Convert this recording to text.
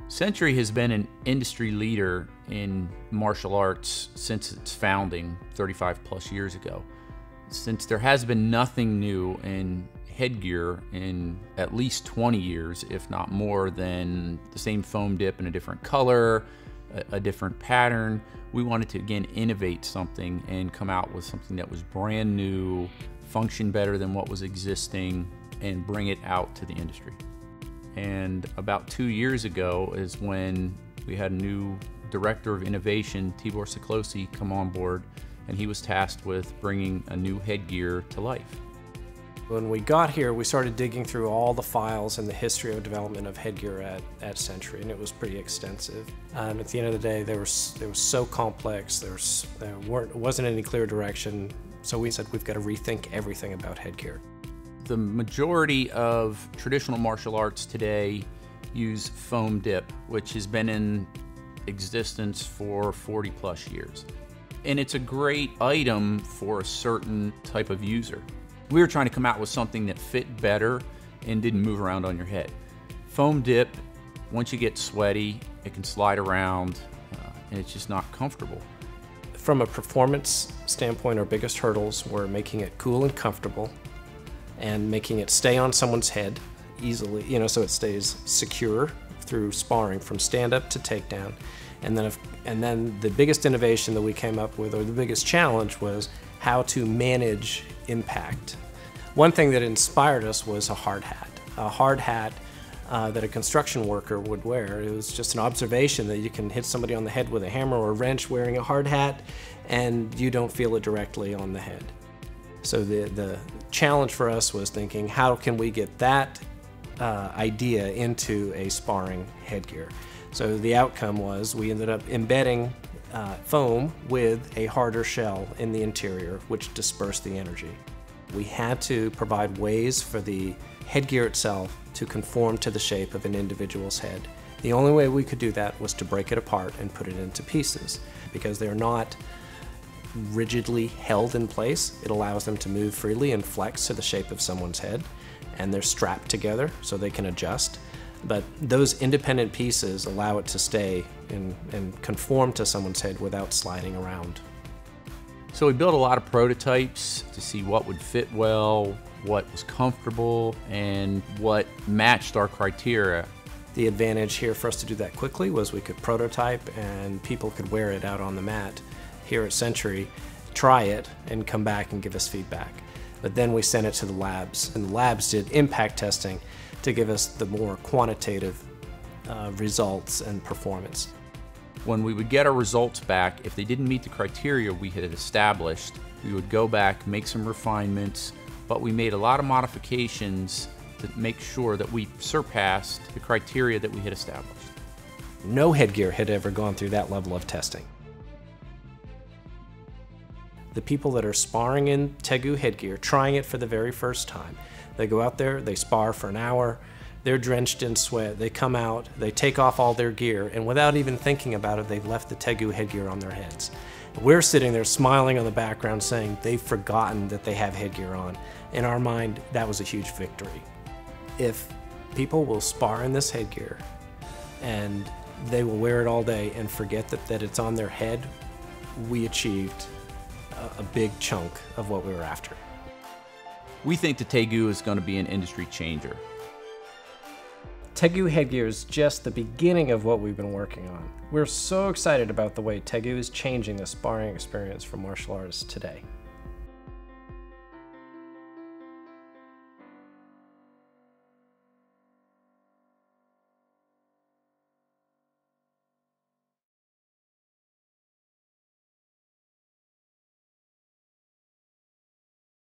Century has been an industry leader in martial arts since its founding 35 plus years ago. Since there has been nothing new in headgear in at least 20 years, if not more, than the same foam dip in a different color, a different pattern. We wanted to again innovate something and come out with something that was brand new, function better than what was existing, and bring it out to the industry. And about 2 years ago is when we had a new director of innovation, Tibor Siklosi, come on board, and he was tasked with bringing a new headgear to life. When we got here, we started digging through all the files and the history of development of headgear at Century, and it was pretty extensive. At the end of the day, they were so complex, there wasn't any clear direction, so we said we've got to rethink everything about headgear. The majority of traditional martial arts today use foam dip, which has been in existence for 40 plus years. And it's a great item for a certain type of user. We were trying to come out with something that fit better and didn't move around on your head. Foam dip, once you get sweaty, it can slide around and it's just not comfortable. From a performance standpoint, our biggest hurdles were making it cool and comfortable and making it stay on someone's head easily, so it stays secure through sparring from stand-up to takedown. And then the biggest innovation that we came up with, or the biggest challenge, was how to manage impact. One thing that inspired us was a hard hat. A hard hat that a construction worker would wear. It was just an observation that you can hit somebody on the head with a hammer or a wrench wearing a hard hat and you don't feel it directly on the head. So the challenge for us was thinking, how can we get that idea into a sparring headgear? So the outcome was we ended up embedding foam with a harder shell in the interior, which dispersed the energy. We had to provide ways for the headgear itself to conform to the shape of an individual's head. The only way we could do that was to break it apart and put it into pieces, because they're not rigidly held in place. It allows them to move freely and flex to the shape of someone's head, and they're strapped together so they can adjust. But those independent pieces allow it to stay and conform to someone's head without sliding around. So we built a lot of prototypes to see what would fit well, what was comfortable, and what matched our criteria. The advantage here for us to do that quickly was we could prototype and people could wear it out on the mat here at Century, try it, and come back and give us feedback. But then we sent it to the labs, and the labs did impact testing to give us the more quantitative results and performance. When we would get our results back, if they didn't meet the criteria we had established, we would go back, make some refinements, but we made a lot of modifications to make sure that we surpassed the criteria that we had established. No headgear had ever gone through that level of testing. The people that are sparring in Tegu headgear, trying it for the very first time, they go out there, they spar for an hour, they're drenched in sweat, they come out, they take off all their gear, and without even thinking about it, they've left the Tegu headgear on their heads. We're sitting there smiling on the background saying they've forgotten that they have headgear on. In our mind, that was a huge victory. If people will spar in this headgear and they will wear it all day and forget that it's on their head, we achieved a big chunk of what we were after. We think the Tegu is going to be an industry changer. Tegu headgear is just the beginning of what we've been working on. We're so excited about the way Tegu is changing the sparring experience for martial artists today.